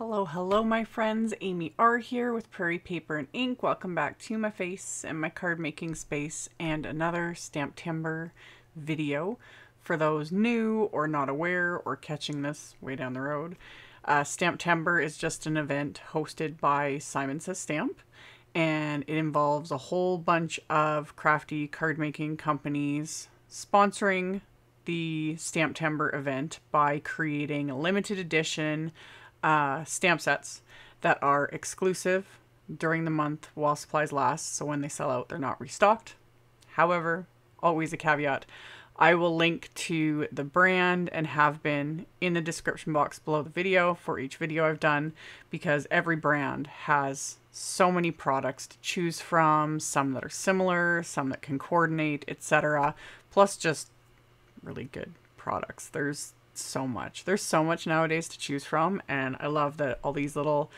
Hello, hello my friends, AmyR here with Prairie Paper and Ink. Welcome back to my face and my card making space and another STAMPtember video. For those new or not aware or catching this way down the road, STAMPtember is just an event hosted by Simon Says Stamp, and it involves a whole bunch of crafty card making companies sponsoring the STAMPtember event by creating a limited edition stamp sets that are exclusive during the month while supplies last, so when they sell out they're not restocked. However, always a caveat, I will link to the brand and have been in the description box below the video for each video I've done, because every brand has so many products to choose from, some that are similar, some that can coordinate, etc. Plus just really good products. There's so much nowadays to choose from, and I love that all these little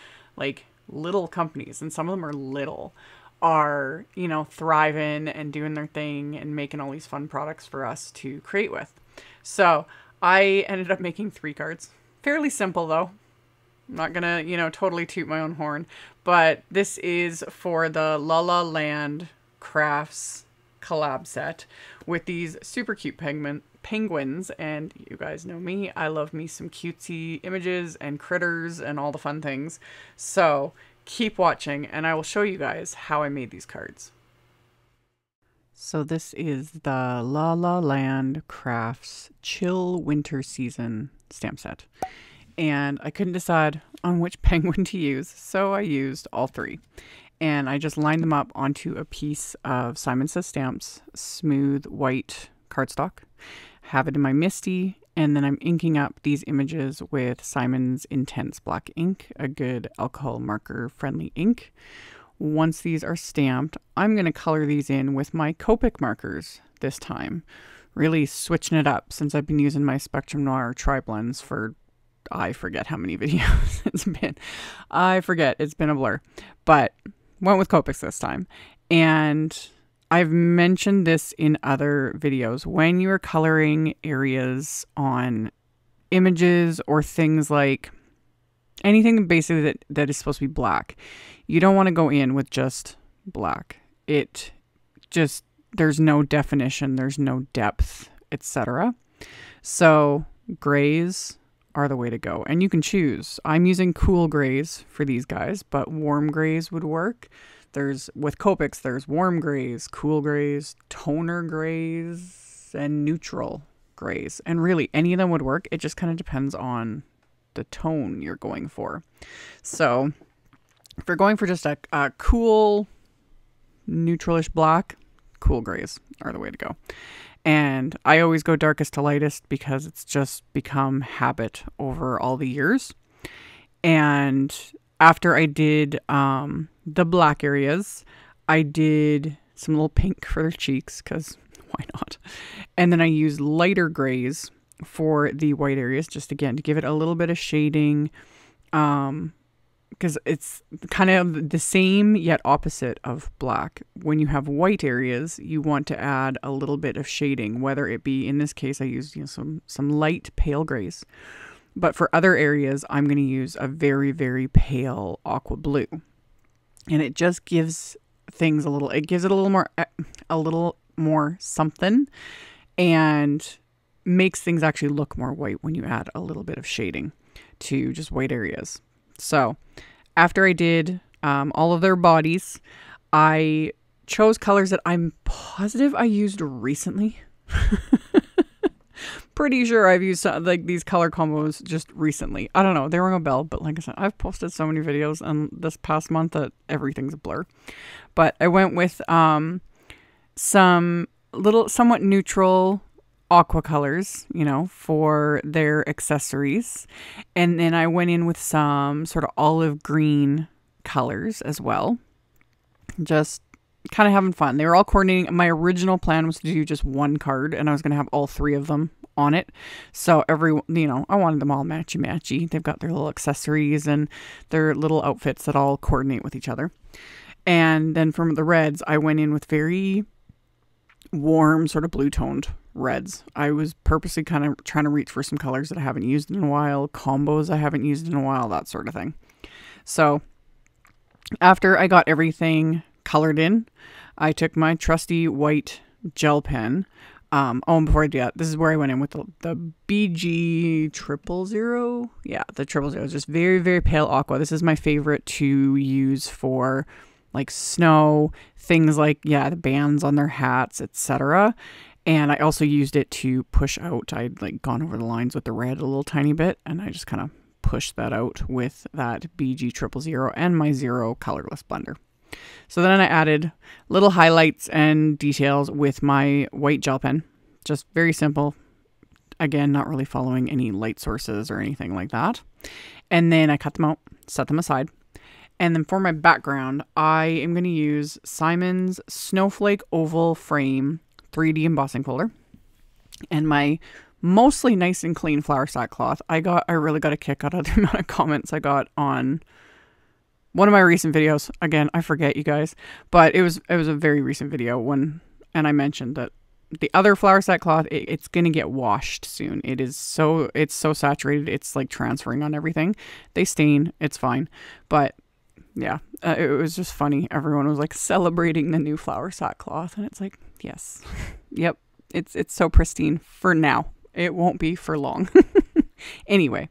companies, and some of them are little, are, you know, thriving and doing their thing and making all these fun products for us to create with. So I ended up making 3 cards. Fairly simple though. I'm not gonna, you know, totally toot my own horn, but this is for the La La Land Crafts collab set with these super cute penguins, and you guys know me, I love me some cutesy images and critters and all the fun things. So keep watching and I will show you guys how I made these cards. So this is the La La Land Crafts Chill Winter Season stamp set, and I couldn't decide on which penguin to use, so I used all 3. And I just lined them up onto a piece of Simon Says Stamp's smooth white cardstock, have it in my MISTI, and then I'm inking up these images with Simon's Intense Black ink, a good alcohol marker friendly ink. Once these are stamped, I'm going to color these in with my Copic markers this time, really switching it up since I've been using my Spectrum Noir tri-blends for I forget how many videos it's been. I forget, it's been a blur, but went with Copics this time. And I've mentioned this in other videos. When you're coloring areas on images or things like anything basically that is supposed to be black, you don't want to go in with just black. There's no definition, there's no depth, etc. So grays are the way to go, and you can choose. I'm using cool grays for these guys, but warm grays would work. With Copics, there's warm grays, cool grays, toner grays, and neutral grays, and really any of them would work. It just kind of depends on the tone you're going for. So if you're going for just a cool neutralish black, cool grays are the way to go. And I always go darkest to lightest because it's just become habit over all the years. And after I did the black areas, I did some little pink for their cheeks because why not? And then I used lighter grays for the white areas, just again to give it a little bit of shading, because it's kind of the same yet opposite of black. When you have white areas, you want to add a little bit of shading, whether it be, in this case I used, you know, some light pale grays, but for other areas I'm going to use a very, very pale aqua blue, and it just gives things a little more something, and makes things actually look more white when you add a little bit of shading to just white areas. So after I did all of their bodies, I chose colors that I'm positive I used recently. Pretty sure I've used like these color combos just recently. I don't know, they ring a bell, but like I said, I've posted so many videos in this past month that everything's a blur. But I went with some little somewhat neutral aqua colors, you know, for their accessories. And then I went in with some sort of olive green colors as well. Just kind of having fun. They were all coordinating. My original plan was to do just 1 card, and I was going to have all 3 of them on it. So you know, I wanted them all matchy-matchy. They've got their little accessories and their little outfits that all coordinate with each other. And then from the reds, I went in with very warm, sort of blue-toned reds. I was purposely kind of trying to reach for some colors that I haven't used in a while, combos I haven't used in a while, that sort of thing. So after I got everything colored in, I took my trusty white gel pen. And before I do that, this is where I went in with the BG 000. Yeah, the 000 is just very, very pale aqua. This is my favorite to use for like snow, things like, yeah, the bands on their hats, etc. And I also used it to push out. I'd like gone over the lines with the red a little tiny bit, and I just kind of pushed that out with that BG 000 and my Zero colorless blender. So then I added little highlights and details with my white gel pen. Just very simple. Again, not really following any light sources or anything like that. And then I cut them out, set them aside. And then for my background, I am going to use Simon's Snowflake Oval Frame 3D embossing folder. And my mostly nice and clean flour sack cloth. I really got a kick out of the amount of comments I got on one of my recent videos. Again, I forget, you guys, but it was a very recent video and I mentioned that the other flour sack cloth, it's going to get washed soon. It's so saturated. It's like transferring on everything. They stain. It's fine. But yeah, it was just funny. Everyone was like celebrating the new flour sack cloth. And it's like, yes, yep. It's so pristine for now. It won't be for long. Anyway,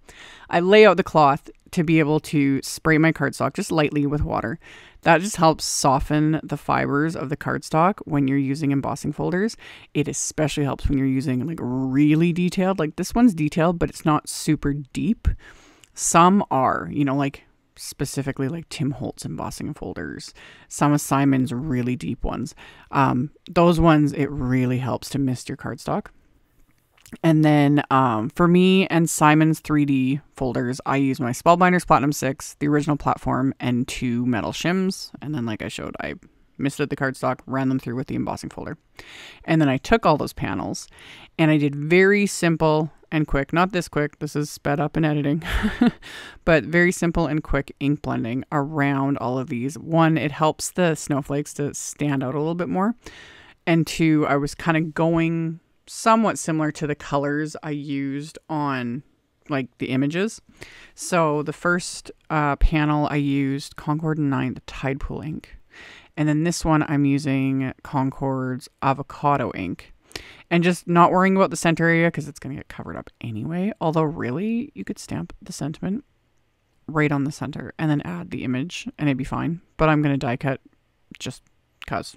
I lay out the cloth to be able to spray my cardstock just lightly with water. That just helps soften the fibers of the cardstock when you're using embossing folders. It especially helps when you're using like really detailed, like this one's detailed, but it's not super deep. Some are, you know, like specifically like Tim Holtz embossing folders. Some of Simon's really deep ones. Those ones, it really helps to mist your cardstock. And then for me and Simon's 3D folders, I use my Spellbinders Platinum 6, the original platform, and 2 metal shims. And then like I showed, I misted the cardstock, ran them through with the embossing folder. And then I took all those panels and I did very simple and quick, not this quick, this is sped up in editing, but very simple and quick ink blending around all of these. One, it helps the snowflakes to stand out a little bit more. And 2, I was kind of going somewhat similar to the colors I used on like the images. So the first panel I used Concord 9, the Tidepool ink. And then this one I'm using Concord's Avocado ink. And just not worrying about the center area because it's going to get covered up anyway. Although really, you could stamp the sentiment right on the center and then add the image and it'd be fine. But I'm going to die cut just cause.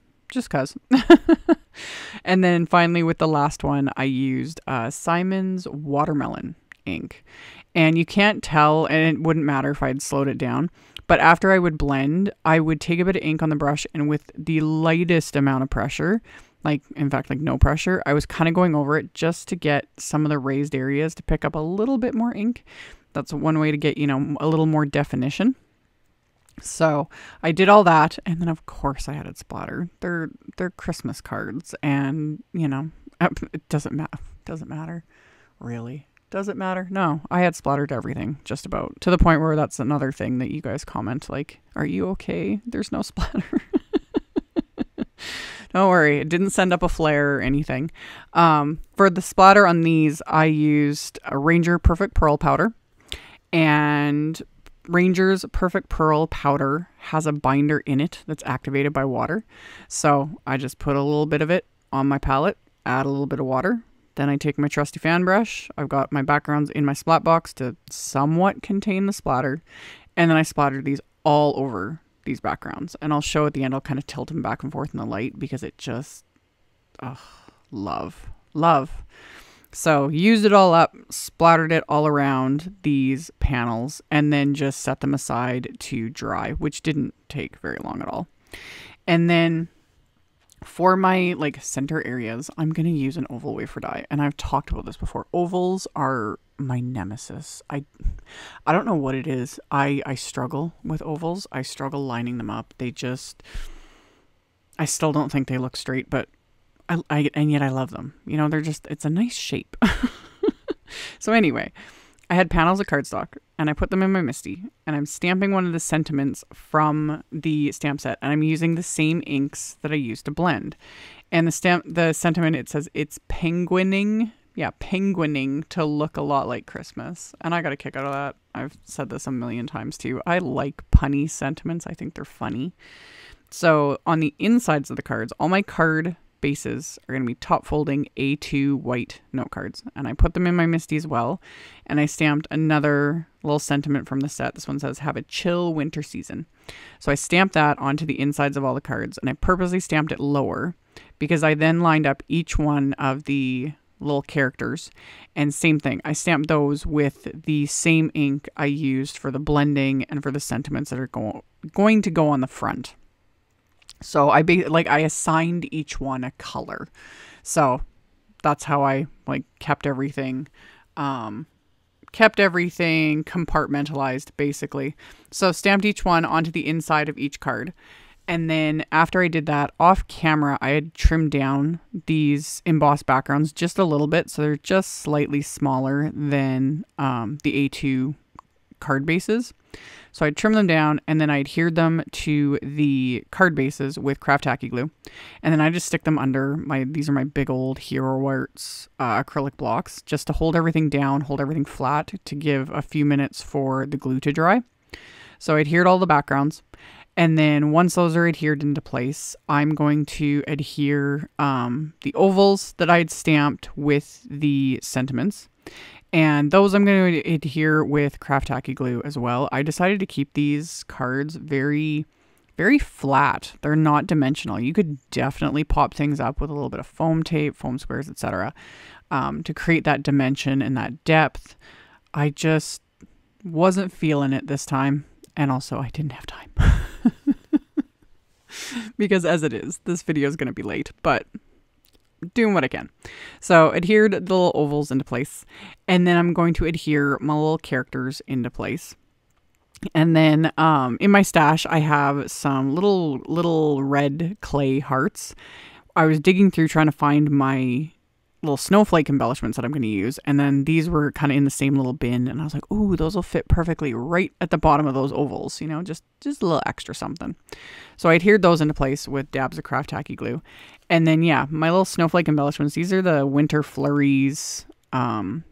And then finally with the last one, I used Simon's Watermelon ink. And you can't tell, and it wouldn't matter if I'd slowed it down, but after I would blend, I would take a bit of ink on the brush and with the lightest amount of pressure, like in fact like no pressure, I was kind of going over it just to get some of the raised areas to pick up a little bit more ink. That's one way to get, you know, a little more definition. So I did all that, and then of course I added splatter. They're Christmas cards, and you know, it doesn't matter. Really? Does it matter? No, I had splatter to everything, just about, to the point where that's another thing that you guys comment, like, are you okay? There's no splatter. Don't worry, it didn't send up a flare or anything. For the splatter on these, I used a Ranger Perfect Pearl powder, and Ranger's Perfect Pearl powder has a binder in it that's activated by water. So I just put a little bit of it on my palette, add a little bit of water. Then I take my trusty fan brush. I've got my backgrounds in my splat box to somewhat contain the splatter. And then I splatter these all over these backgrounds. And I'll show at the end, I'll kind of tilt them back and forth in the light because it just, love. So used it all up, splattered it all around these panels, and then just set them aside to dry, which didn't take very long at all. And then for my like center areas, I'm going to use an oval wafer die. And I've talked about this before. Ovals are my nemesis. I don't know what it is. I struggle with ovals. I struggle lining them up. I still don't think they look straight, but and yet I love them. You know, it's a nice shape. So anyway, I had panels of cardstock and I put them in my MISTI and I'm stamping one of the sentiments from the stamp set and I'm using the same inks that I used to blend. And the sentiment, it says it's penguining. Yeah, penguining to look a lot like Christmas. And I got a kick out of that. I've said this a million times too. I like punny sentiments. I think they're funny. So on the insides of the cards, all my card bases are going to be top folding A2 white note cards. And I put them in my MISTI as well. And I stamped another little sentiment from the set. This one says, have a chill winter season. So I stamped that onto the insides of all the cards. And I purposely stamped it lower because I then lined up each one of the little characters, and same thing, I stamped those with the same ink I used for the blending and for the sentiments that are going to go on the front. So I assigned each one a color. So that's how I kept everything compartmentalized basically. So stamped each one onto the inside of each card. And then after I did that off camera, I had trimmed down these embossed backgrounds just a little bit. So they're just slightly smaller than the A2 card bases. So I trimmed them down and then I adhered them to the card bases with craft tacky glue. And then I just stick them under these are my big old Hero Arts acrylic blocks just to hold everything down, hold everything flat to give a few minutes for the glue to dry. So I adhered all the backgrounds. And then once those are adhered into place, I'm going to adhere the ovals that I'd stamped with the sentiments. And those I'm going to adhere with craft tacky glue as well. I decided to keep these cards very, very flat. They're not dimensional. You could definitely pop things up with a little bit of foam tape, foam squares, etc. To create that dimension and that depth. I just wasn't feeling it this time. And also I didn't have time. Because as it is, this video is going to be late, but doing what I can. So adhered the little ovals into place, and then I'm going to adhere my little characters into place. And then in my stash, I have some little red clay hearts. I was digging through trying to find my little snowflake embellishments that I'm going to use, and then these were kind of in the same little bin, and I was like, ooh, those will fit perfectly right at the bottom of those ovals, you know, just a little extra something. So I adhered those into place with dabs of craft tacky glue. And then yeah, my little snowflake embellishments, these are the winter flurries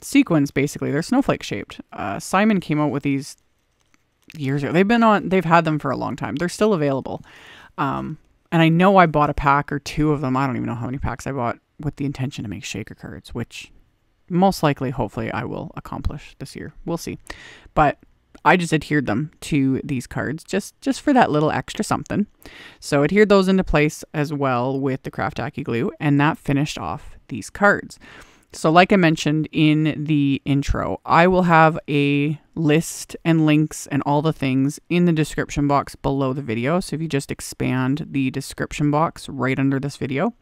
sequins. Basically they're snowflake shaped. Simon came out with these years ago. They've had them for a long time. They're still available. And I know I bought a pack or two of them. I don't even know how many packs I bought with the intention to make shaker cards, which most likely, hopefully I will accomplish this year. We'll see. But I just adhered them to these cards just for that little extra something. So adhered those into place as well with the craft tacky glue, and that finished off these cards. So like I mentioned in the intro, I will have a list and links and all the things in the description box below the video. So if you just expand the description box right under this video,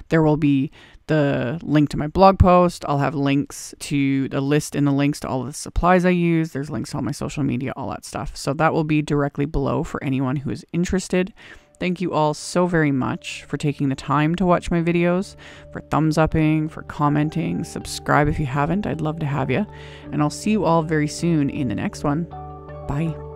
there will be the link to my blog post. I'll have links to the list and the links to all of the supplies I use. There's links to all my social media, all that stuff. So that will be directly below for anyone who is interested. Thank you all so very much for taking the time to watch my videos, for thumbs upping, for commenting, subscribe if you haven't. I'd love to have you. And I'll see you all very soon in the next one. Bye.